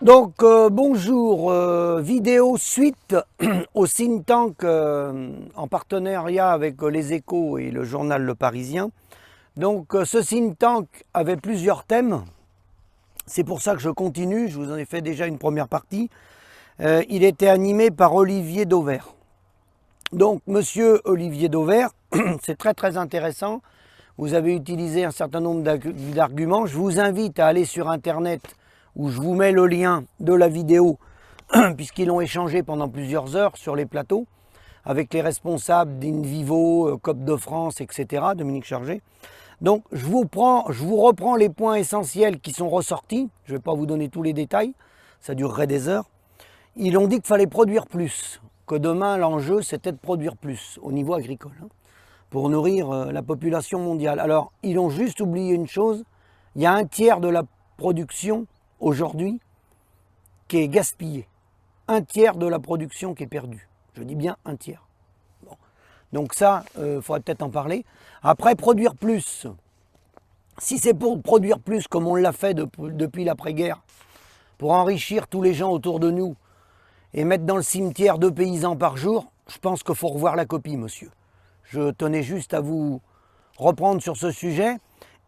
Bonjour, vidéo suite au think tank en partenariat avec Les Échos et le journal Le Parisien. Ce think tank avait plusieurs thèmes, c'est pour ça que je continue, je vous en ai fait déjà une première partie. Il était animé par Olivier Dauvert. Donc monsieur Olivier Dauvert, c'est très intéressant, vous avez utilisé un certain nombre d'arguments, je vous invite à aller sur internet où je vous mets le lien de la vidéo, puisqu'ils ont échangé pendant plusieurs heures sur les plateaux, avec les responsables d'Invivo, COP de France, etc., Dominique Chargé. Donc je vous reprends les points essentiels qui sont ressortis, je ne vais pas vous donner tous les détails, ça durerait des heures. Ils ont dit qu'il fallait produire plus, que demain l'enjeu c'était de produire plus au niveau agricole, pour nourrir la population mondiale. Alors ils ont juste oublié une chose, il y a un tiers de la production aujourd'hui qui est gaspillé. Un tiers de la production qui est perdue. Je dis bien un tiers. Bon. Donc ça, il faudrait peut-être en parler. Après, produire plus. Si c'est pour produire plus, comme on l'a fait depuis l'après-guerre, pour enrichir tous les gens autour de nous et mettre dans le cimetière 2 paysans par jour, je pense qu'il faut revoir la copie, monsieur. Je tenais juste à vous reprendre sur ce sujet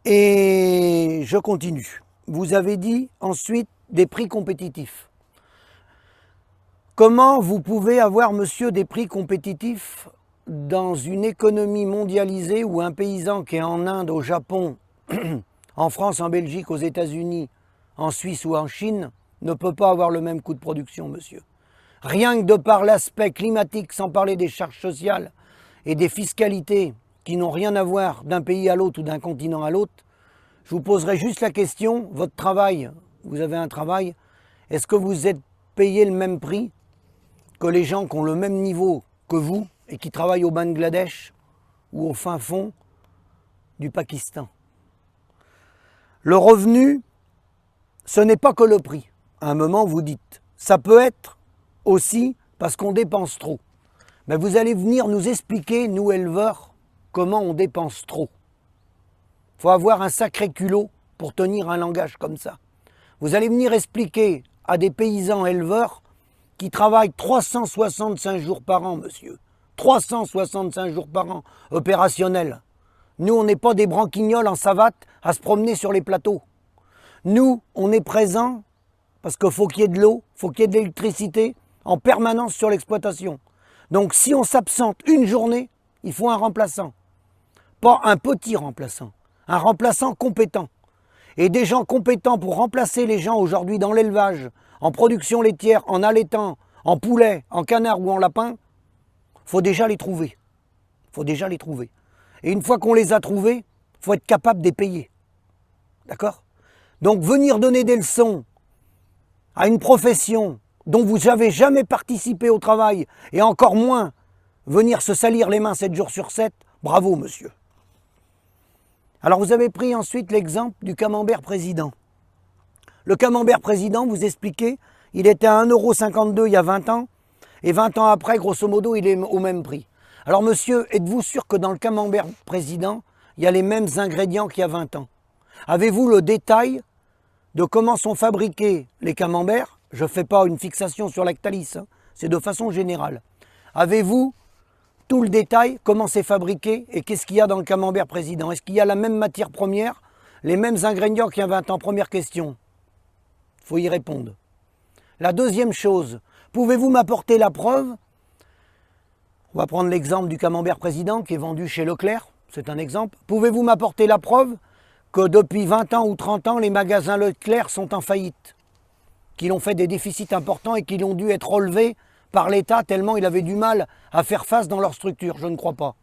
et je continue. Vous avez dit ensuite des prix compétitifs. Comment vous pouvez avoir, monsieur, des prix compétitifs dans une économie mondialisée où un paysan qui est en Inde, au Japon, en France, en Belgique, aux États-Unis, en Suisse ou en Chine, ne peut pas avoir le même coût de production, monsieur? Rien que de par l'aspect climatique, sans parler des charges sociales et des fiscalités qui n'ont rien à voir d'un pays à l'autre ou d'un continent à l'autre, je vous poserai juste la question, votre travail, vous avez un travail, est-ce que vous êtes payé le même prix que les gens qui ont le même niveau que vous et qui travaillent au Bangladesh ou au fin fond du Pakistan? Le revenu, ce n'est pas que le prix. À un moment, vous dites, ça peut être aussi parce qu'on dépense trop. Mais vous allez venir nous expliquer, nous éleveurs, comment on dépense trop. Il faut avoir un sacré culot pour tenir un langage comme ça. Vous allez venir expliquer à des paysans éleveurs qui travaillent 365 jours par an, monsieur. 365 jours par an, opérationnels. Nous, on n'est pas des branquignoles en savate à se promener sur les plateaux. Nous, on est présents parce qu'il faut qu'il y ait de l'eau, il faut qu'il y ait de l'électricité en permanence sur l'exploitation. Donc si on s'absente une journée, il faut un remplaçant. Pas un petit remplaçant. Un remplaçant compétent. Et des gens compétents pour remplacer les gens aujourd'hui dans l'élevage, en production laitière, en allaitant, en poulet, en canard ou en lapin, faut déjà les trouver. Faut déjà les trouver. Et une fois qu'on les a trouvés, faut être capable de les payer. D'accord? Donc venir donner des leçons à une profession dont vous n'avez jamais participé au travail, et encore moins venir se salir les mains 7 jours sur 7, bravo monsieur. Alors vous avez pris ensuite l'exemple du camembert président. Le camembert président, vous expliquez, il était à 1,52 € il y a 20 ans, et 20 ans après, grosso modo, il est au même prix. Alors monsieur, êtes-vous sûr que dans le camembert président, il y a les mêmes ingrédients qu'il y a 20 ans? Avez-vous le détail de comment sont fabriqués les camemberts? Je ne fais pas une fixation sur Lactalis, c'est de façon générale. Avez-vous tout le détail, comment c'est fabriqué et qu'est-ce qu'il y a dans le camembert président? Est-ce qu'il y a la même matière première, les mêmes ingrédients qu'il y a 20 ans? Première question. Il faut y répondre. La deuxième chose, pouvez-vous m'apporter la preuve? On va prendre l'exemple du camembert président qui est vendu chez Leclerc, c'est un exemple. Pouvez-vous m'apporter la preuve que depuis 20 ans ou 30 ans, les magasins Leclerc sont en faillite? Qu'ils ont fait des déficits importants et qu'ils ont dû être relevés par l'État tellement il avait du mal à faire face dans leur structure? Je ne crois pas.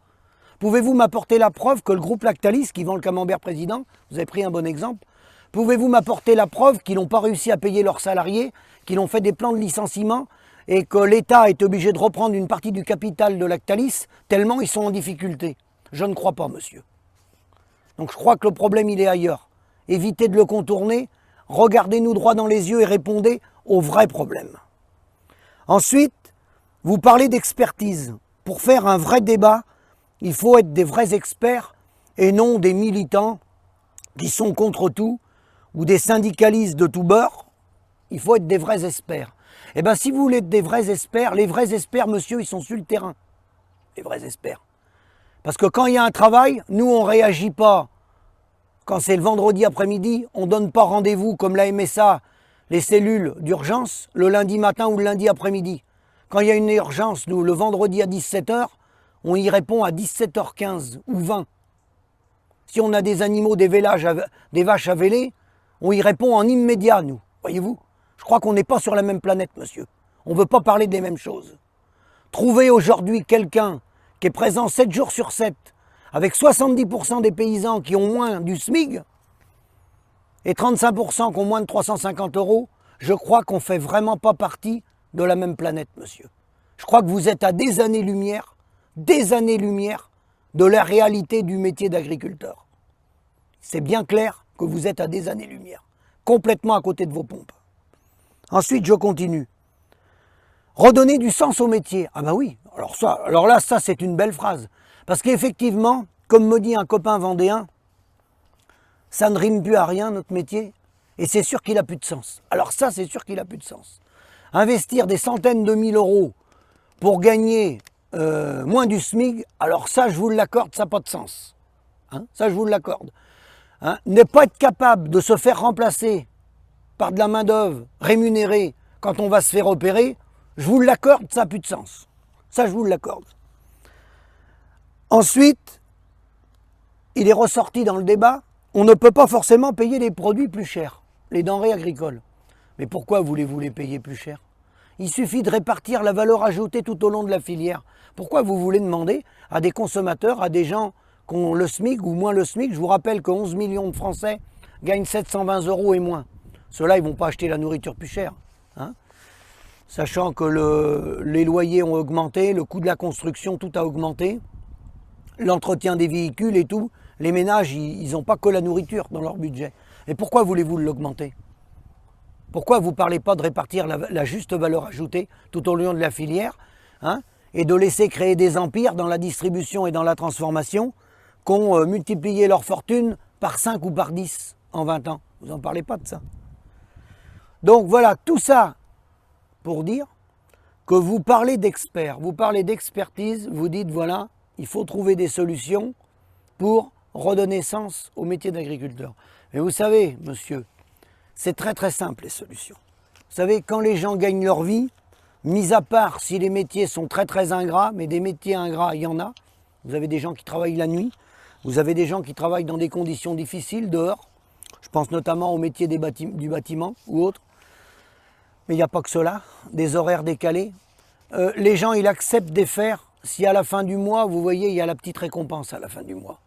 Pouvez-vous m'apporter la preuve que le groupe Lactalis, qui vend le camembert président, vous avez pris un bon exemple, pouvez-vous m'apporter la preuve qu'ils n'ont pas réussi à payer leurs salariés, qu'ils ont fait des plans de licenciement et que l'État est obligé de reprendre une partie du capital de Lactalis tellement ils sont en difficulté? Je ne crois pas, monsieur. Donc je crois que le problème, il est ailleurs. Évitez de le contourner, regardez-nous droit dans les yeux et répondez aux vrais problèmes. Ensuite, vous parlez d'expertise. Pour faire un vrai débat, il faut être des vrais experts et non des militants qui sont contre tout ou des syndicalistes de tout bord il faut être des vrais experts. Eh bien, si vous voulez être des vrais experts, les vrais experts, monsieur, ils sont sur le terrain. Les vrais experts. Parce que quand il y a un travail, nous, on ne réagit pas. Quand c'est le vendredi après-midi, on ne donne pas rendez-vous comme la MSA, les cellules d'urgence, le lundi matin ou le lundi après-midi. Quand il y a une urgence, nous, le vendredi à 17 h, on y répond à 17 h 15 ou 20. Si on a des animaux, des vaches à véler, on y répond en immédiat, nous. Voyez-vous? Je crois qu'on n'est pas sur la même planète, monsieur. On ne veut pas parler des mêmes choses. Trouver aujourd'hui quelqu'un qui est présent 7 jours sur 7, avec 70% des paysans qui ont moins du SMIC, et 35% qui ont moins de 350 €, je crois qu'on ne fait vraiment pas partie de la même planète, monsieur. Je crois que vous êtes à des années-lumière de la réalité du métier d'agriculteur. C'est bien clair que vous êtes à des années-lumière, complètement à côté de vos pompes. Ensuite, je continue. Redonner du sens au métier. Ah ben oui, alors là, ça c'est une belle phrase. Parce qu'effectivement, comme me dit un copain vendéen, ça ne rime plus à rien notre métier, et c'est sûr qu'il n'a plus de sens. Alors ça, c'est sûr qu'il n'a plus de sens. Investir des centaines de mille euros pour gagner moins du SMIC, alors ça, je vous l'accorde, ça n'a pas de sens. Hein, ça, je vous l'accorde. Hein, ne pas être capable de se faire remplacer par de la main-d'œuvre rémunérée quand on va se faire opérer, je vous l'accorde, ça n'a plus de sens. Ça, je vous l'accorde. Ensuite, il est ressorti dans le débat, on ne peut pas forcément payer les produits plus chers, les denrées agricoles. Mais pourquoi voulez-vous les payer plus chers? Il suffit de répartir la valeur ajoutée tout au long de la filière. Pourquoi vous voulez demander à des consommateurs, à des gens qui ont le SMIC ou moins le SMIC? Je vous rappelle que 11 millions de Français gagnent 720 € et moins. Ceux-là, ils ne vont pas acheter la nourriture plus chère. Hein, sachant que les loyers ont augmenté, le coût de la construction, tout a augmenté. L'entretien des véhicules et tout. Les ménages, ils n'ont pas que la nourriture dans leur budget. Et pourquoi voulez-vous l'augmenter? Pourquoi vous ne parlez pas de répartir la juste valeur ajoutée tout au long de la filière, hein, et de laisser créer des empires dans la distribution et dans la transformation qui ont multiplié leur fortune par 5 ou par 10 en 20 ans? Vous n'en parlez pas de ça. Donc voilà, tout ça pour dire que vous parlez d'experts, vous parlez d'expertise, vous dites voilà, il faut trouver des solutions pour redonner sens au métier d'agriculteur. Mais vous savez, monsieur, c'est très très simple les solutions. Vous savez, quand les gens gagnent leur vie, mis à part si les métiers sont très très ingrats, mais des métiers ingrats, il y en a. Vous avez des gens qui travaillent la nuit, vous avez des gens qui travaillent dans des conditions difficiles dehors. Je pense notamment au métier du bâtiment ou autre. Mais il n'y a pas que cela, des horaires décalés. Les gens, ils acceptent de faire si à la fin du mois, vous voyez, il y a la petite récompense à la fin du mois.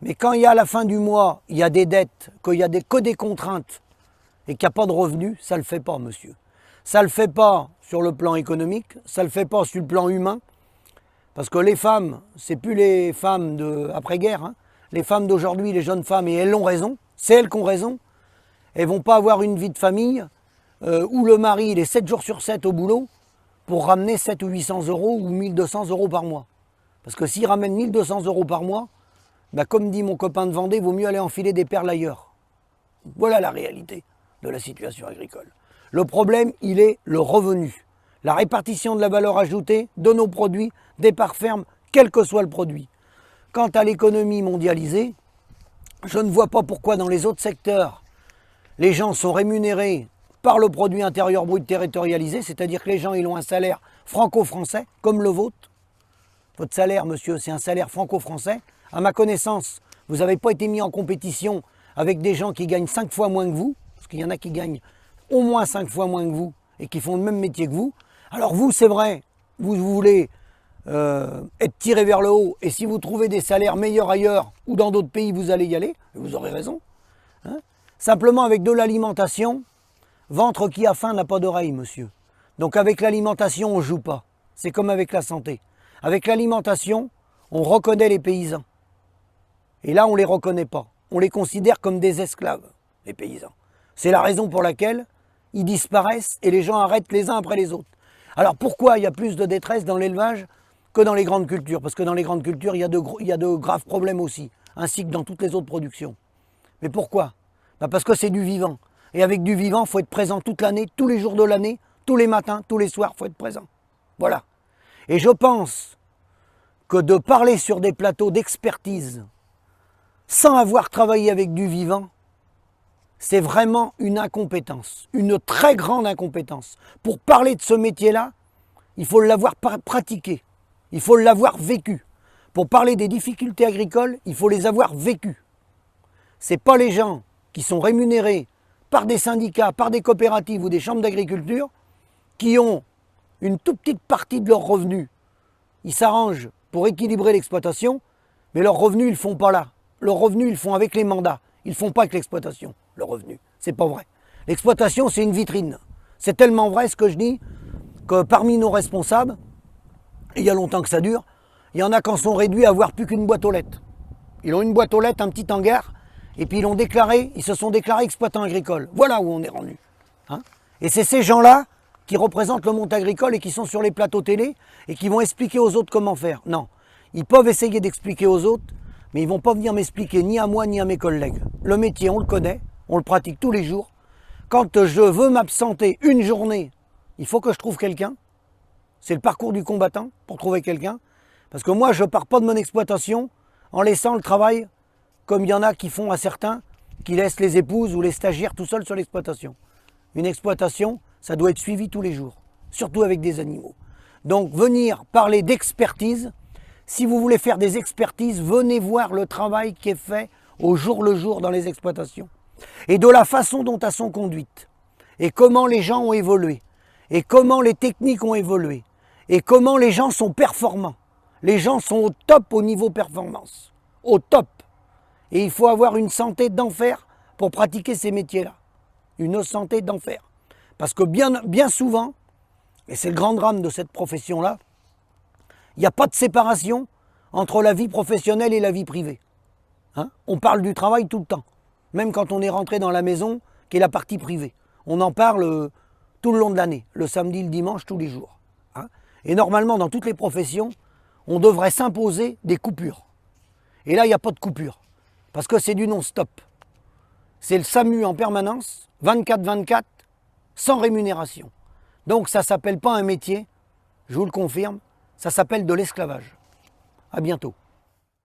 Mais quand il y a à la fin du mois, il y a des dettes, qu'il y a que des contraintes et qu'il n'y a pas de revenus, ça ne le fait pas, monsieur. Ça ne le fait pas sur le plan économique, ça ne le fait pas sur le plan humain. Parce que les femmes, c'est plus les femmes d'après-guerre. Hein. Les femmes d'aujourd'hui, les jeunes femmes, et elles ont raison, c'est elles qui ont raison. Elles ne vont pas avoir une vie de famille où le mari, il est 7 jours sur 7 au boulot pour ramener 700 ou 800 € ou 1200 € par mois. Parce que s'il ramène 1200 € par mois, bah comme dit mon copain de Vendée, il vaut mieux aller enfiler des perles ailleurs. Voilà la réalité de la situation agricole. Le problème, il est le revenu. La répartition de la valeur ajoutée de nos produits, des parts fermes, quel que soit le produit. Quant à l'économie mondialisée, je ne vois pas pourquoi dans les autres secteurs, les gens sont rémunérés par le produit intérieur brut territorialisé, c'est-à-dire que les gens ils ont un salaire franco-français, comme le vôtre. Votre salaire, monsieur, c'est un salaire franco-français. À ma connaissance, vous n'avez pas été mis en compétition avec des gens qui gagnent 5 fois moins que vous, parce qu'il y en a qui gagnent au moins 5 fois moins que vous et qui font le même métier que vous. Alors vous, c'est vrai, vous voulez être tiré vers le haut, et si vous trouvez des salaires meilleurs ailleurs ou dans d'autres pays, vous allez y aller, et vous aurez raison. Hein. Simplement avec de l'alimentation, ventre qui a faim n'a pas d'oreille, monsieur. Donc avec l'alimentation, on ne joue pas. C'est comme avec la santé. Avec l'alimentation, on reconnaît les paysans. Et là, on ne les reconnaît pas. On les considère comme des esclaves, les paysans. C'est la raison pour laquelle ils disparaissent et les gens arrêtent les uns après les autres. Alors pourquoi il y a plus de détresse dans l'élevage que dans les grandes cultures? Parce que dans les grandes cultures, il y a de graves problèmes aussi, ainsi que dans toutes les autres productions. Mais pourquoi? Parce que c'est du vivant. Et avec du vivant, il faut être présent toute l'année, tous les jours de l'année, tous les matins, tous les soirs, il faut être présent. Voilà. Et je pense que de parler sur des plateaux d'expertise sans avoir travaillé avec du vivant, c'est vraiment une incompétence, une très grande incompétence. Pour parler de ce métier-là, il faut l'avoir pratiqué, il faut l'avoir vécu. Pour parler des difficultés agricoles, il faut les avoir vécues. Ce n'est pas les gens qui sont rémunérés par des syndicats, par des coopératives ou des chambres d'agriculture qui ont une toute petite partie de leurs revenus. Ils s'arrangent pour équilibrer l'exploitation, mais leurs revenus, ils ne le font pas là. Leurs revenus, ils le font avec les mandats. Ils ne le font pas avec l'exploitation, le revenu. C'est pas vrai. L'exploitation, c'est une vitrine. C'est tellement vrai ce que je dis que parmi nos responsables, et il y a longtemps que ça dure, il y en a qui en sont réduits à avoir plus qu'une boîte aux lettres. Ils ont une boîte aux lettres, un petit hangar, et puis ils se sont déclarés exploitants agricoles. Voilà où on est rendu. Hein, et c'est ces gens-là qui représentent le monde agricole et qui sont sur les plateaux télé et qui vont expliquer aux autres comment faire. Non, ils peuvent essayer d'expliquer aux autres, mais ils ne vont pas venir m'expliquer ni à moi ni à mes collègues. Le métier, on le connaît, on le pratique tous les jours. Quand je veux m'absenter une journée, il faut que je trouve quelqu'un. C'est le parcours du combattant pour trouver quelqu'un. Parce que moi, je ne pars pas de mon exploitation en laissant le travail comme il y en a qui font à certains, qui laissent les épouses ou les stagiaires tout seuls sur l'exploitation. Une exploitation, ça doit être suivi tous les jours, surtout avec des animaux. Donc venir parler d'expertise, si vous voulez faire des expertises, venez voir le travail qui est fait au jour le jour dans les exploitations. Et de la façon dont elles sont conduites, et comment les gens ont évolué, et comment les techniques ont évolué, et comment les gens sont performants. Les gens sont au top au niveau performance, au top. Et il faut avoir une santé d'enfer pour pratiquer ces métiers-là. Une santé d'enfer. Parce que bien souvent, et c'est le grand drame de cette profession-là, il n'y a pas de séparation entre la vie professionnelle et la vie privée. Hein, on parle du travail tout le temps. Même quand on est rentré dans la maison, qui est la partie privée. On en parle tout le long de l'année, le samedi, le dimanche, tous les jours. Hein. Et normalement, dans toutes les professions, on devrait s'imposer des coupures. Et là, il n'y a pas de coupure. Parce que c'est du non-stop. C'est le SAMU en permanence, 24/24, sans rémunération. Donc ça ne s'appelle pas un métier, je vous le confirme, ça s'appelle de l'esclavage. À bientôt.